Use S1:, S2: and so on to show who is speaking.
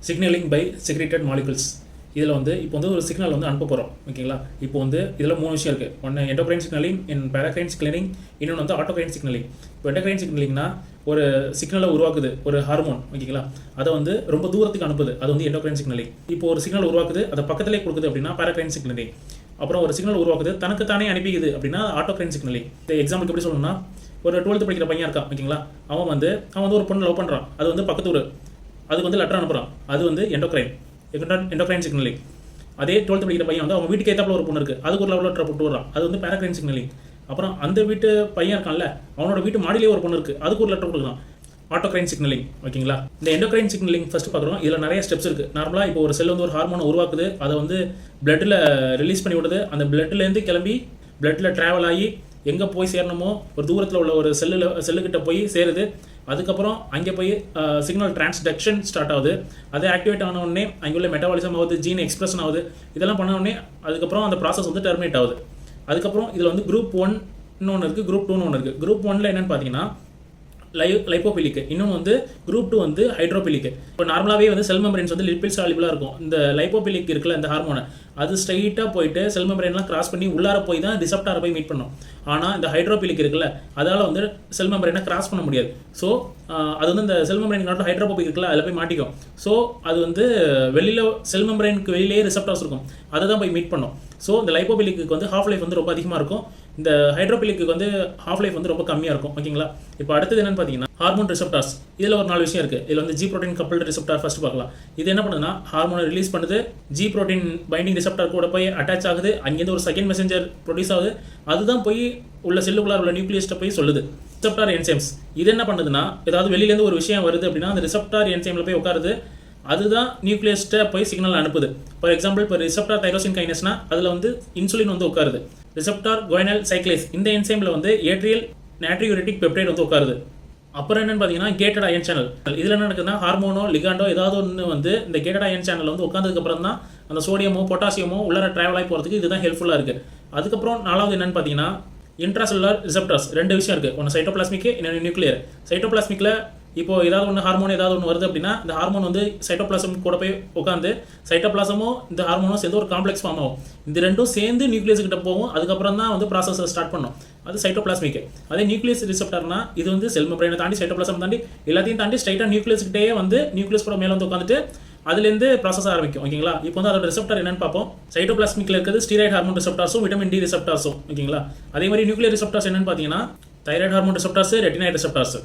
S1: Signalling by secreted molecules. இதில் வந்து இப்போ வந்து ஒரு சிக்னல் வந்து அனுப்ப போகிறோம், ஓகேங்களா. இப்போ வந்து இதில் 3 விஷயம் இருக்குது. ஒன்று எண்டோக்ரைன் சிக்னலிங், பேராக்ரைன் சிக்னலிங், இன்னொன்று வந்து ஆட்டோக்ரைன் சிக்னலிங். இப்போ எண்டோக்ரைன் சிக்னலிங்னா ஒரு சிக்னலை உருவாக்குது ஒரு ஹார்மோன், ஓகேங்களா. அதை வந்து ரொம்ப தூரத்துக்கு அனுப்புது, அது வந்து எண்டோக்ரைன் சிக்னலிங். இப்போ ஒரு சிக்னல் உருவாக்குது, அதை பக்கத்திலே கொடுக்குது அப்படின்னா பேராக்ரைன் சிக்னலிங். அப்புறம் ஒரு சிக்னல் உருவாக்குது, தனக்கு தானே அனுப்பிக்குது அப்படின்னா ஆட்டோக்ரைன் சிக்னலிங். இந்த எக்ஸாம்பிளுக்கு எப்படி சொல்லணும்னா, ஒரு 12th படிக்கிற பையன் இருக்கான், ஓகேங்களா. அவன் வந்து ஒரு பொண்ணு லவ் பண்ணுறான், அது வந்து பக்கத்து ஊர், அதுக்கு வந்து லெட்டர் அனுப்புகிறான், அது வந்து எண்டோக்ரைன் சிக்னலிங். அதே 12th படிக்கிற பையன் வந்து அவங்க வீட்டுக்கு ஏற்றாப்புல ஒரு பொண்ணு இருக்குது, அதுக்கு ஒரு லவ் லெட்டர் போட்டு வர்றான், அது வந்து பேராக்ரைன் சிக்னலிங். அப்புறம் அந்த வீட்டு பையன் இருக்கான்ல, அவனோட வீட்டு மாடியிலே ஒரு பொண்ணு இருக்குது, அதுக்கு ஒரு லெட்டர் கொடுக்குறான், ஆட்டோக்ரைன் சிக்னலிங், ஓகேங்களா. இந்த எண்டோக்ரைன் சிக்னலிங் ஃபர்ஸ்ட் பார்க்குறோம். இதில் நிறைய ஸ்டெப்ஸ் இருக்குது. நார்மலாக இப்போ ஒரு செல் வந்து ஒரு ஹார்மோனை உருவாக்குது, அதை வந்து பிளட்டில் ரிலீஸ் பண்ணி விடுது, அந்த பிளட்லேருந்து கிளம்பி பிளட்டில் ட்ராவல் ஆகி எங்கே போய் சேரணுமோ ஒரு தூரத்தில் உள்ள ஒரு செல்லுக்கிட்ட போய் சேருது. அதுக்கப்புறம் அங்கே போய் சிக்னல் டிரான்ஸ்டக்ஷன் ஸ்டார்ட் ஆகுது. அது ஆக்டிவேட் ஆன உடனே அங்கே உள்ள மெட்டபாலிசம் ஆகுது, ஜீன் எக்ஸ்பிரஷன் ஆகுது. இதெல்லாம் பண்ண உடனே அதுக்கப்புறம் அந்த ப்ராசஸ் வந்து டெர்மினேட் ஆகுது. அதுக்கப்புறம் இதில் வந்து குரூப் 1 ஒன்று இருக்குது, குரூப் 2 ஒன்று இருக்குது. குரூப் 1ல் என்னென்னு பார்த்தீங்கன்னா லைப்போபிலிக், இன்னொன்று வந்து குரூப் 2 வந்து ஹைட்ரோபிலிக். இப்போ நார்மலாகவே வந்து செல் மெம்பரேன்ஸ் வந்து லிப்பிட் சால்யூபிளாக இருக்கும். இந்த லைப்போபிலிக் இருக்குல்ல, இந்த ஹார்மோனை அது ஸ்ட்ரைட்டாக போயிட்டு செல் மெம்பரேன்லாம் கிராஸ் பண்ணி உள்ளார போய் தான் ரிசப்டாரை போய் மீட் பண்ணும். ஆனால் இந்த ஹைட்ரோபிலிக் இருக்குல்ல, அதால் வந்து செல் மெம்பரேனை கிராஸ் பண்ண முடியாது. ஸோ அது வந்து இந்த செல் மெம்பரேன் நாட்டில் ஹைட்ரோபோபிக் இருக்குல்ல, அதில் போய் மாட்டிக்கும். ஸோ அது வந்து வெளியில் செல் மெம்பரேனுக்கு வெளியிலேயே ரிசப்டார்ஸ் இருக்கும், அதை தான் போய் மீட் பண்ணும். ஸோ இந்த லைப்போபிலிக்கு வந்து ஹாஃப் லைஃப் வந்து ரொம்ப அதிகமாக இருக்கும், இந்த ஹைட்ரோபிலிக்கு வந்து ஹாஃப் லைஃப் வந்து ரொம்ப கம்மியாக இருக்கும், ஓகேங்களா. இப்போ அடுத்தது என்னன்னு பார்த்தீங்கன்னா ஹார்மோன் ரிசப்டார்ஸ். இதில் ஒரு 4 விஷயம் இருக்குது. இதில் வந்து G protein coupled receptor first பார்க்கலாம். இது என்ன பண்ணுதுன்னா ஹார்மோனை ரிலீஸ் பண்ணுது, ஜி புரோட்டீன் பைண்டிங் ரிசப்டார் கூட போய் அட்டாச் ஆகுது, அங்கேருந்து ஒரு செகண்ட் மெசஞ்சர் ப்ரொடியூஸ் ஆகுது, அதுதான் போய் உள்ள செல்லுக்குள்ளார உள்ள நியூக்ளியஸ்ட்டை போய் சொல்லுது. ரிசப்டார் என்சைம்ஸ் இது என்ன பண்ணுதுன்னா, ஏதாவது வெளியிலேருந்து ஒரு விஷயம் வருது அப்படின்னா அந்த ரிசப்டார் என்சைமில் போய் உட்காருது, அதுதான் நியூக்ளியஸ்ட்டை போய் சிக்னல் அனுப்புது. ஃபார் எக்ஸாம்பிள் இப்போ ரிசப்டார் தைரோசின் கைனஸ்னா அதில் வந்து இன்சுலின் வந்து உட்காருது. ரிசப்டார் குவைனல் சைக்ளேஸ் இந்த என்சைமில் வந்து ஏட்ரியல் நாட்ரியூரெட்டிக் பெப்டைட் வந்து உட்காருது. அப்புறம் என்னன்னு பார்த்தீங்கன்னா கேட்டட் அயன் சேனல். இதில் என்ன நடக்குதுன்னா ஹார்மோனோ லிகாண்டோ ஏதாவது ஒன்று வந்து இந்த கேட்டட் அயன் சேனல் வந்து உட்காந்ததுக்கப்புறம் தான் அந்த சோடியமோ பொட்டாசியமோ உள்ளார ட்ராவல் ஆகி போகிறதுக்கு இதுதான் ஹெல்ப்ஃபுல்லாக இருக்குது. அதுக்கப்புறம் 4வது என்னன்னு பார்த்தீங்கன்னா இன்ட்ராசெல்லுலார் ரிசப்டார்ஸ். 2 விஷயம் இருக்குது, ஒன்று சைட்டோபிளாஸ்மிக், இன்னொன்று நியூக்ளியர். சைட்டோபிளாஸ்மிக்கில் இப்போ ஏதாவது ஒன்று ஹார்மோன் ஏதாவது ஒன்று வருது அப்படின்னா இந்த ஹார்மோன் வந்து சைட்டோபிளாசம் கூட போய் உட்காந்து சைட்டோபிளாசமும் இந்த ஹார்மோனும் சேர்ந்து ஒரு காம்ப்ளெக்ஸ் ஃபார்ம் ஆகும். இந்த ரெண்டும் சேர்ந்து நியூக்ளியஸ் கிட்ட போகும், அதுக்கப்புறம் தான் வந்து ப்ராசஸை ஸ்டார்ட் பண்ணும். அது சைட்டோபிளாஸ்மிக். அதே நியூக்ளியஸ் ரிசப்டார்னா இது வந்து செல் மெம்பரேனை தாண்டி சைட்டோபிளாசம் தாண்டி எல்லாத்தையும் தாண்டி ஸ்ட்ரைட்டாக நியூக்ளியஸ் கிட்டே வந்து நியூக்ளியஸ் கூட மேலே வந்து உட்காந்துட்டு அதுலேருந்து ப்ராசஸ் ஆரம்பிக்கும், ஓகேங்களா. இப்போ வந்து அதோட ரிசப்டார் என்னன்னு பார்ப்போம். சைட்டோபிளாஸ்மிக்ல இருக்கிறது ஸ்டீராய்டு ஹார்மோன் ரிசப்டார்ஸும் விட்டமின் டி ரிசப்டார்ஸும், ஓகேங்களா. அதே மாதிரி நியூக்ளியர் ரிசப்டார்ஸ் என்னன்னு பார்த்தீங்கன்னா thyroid hormone receptors, retinoid receptors.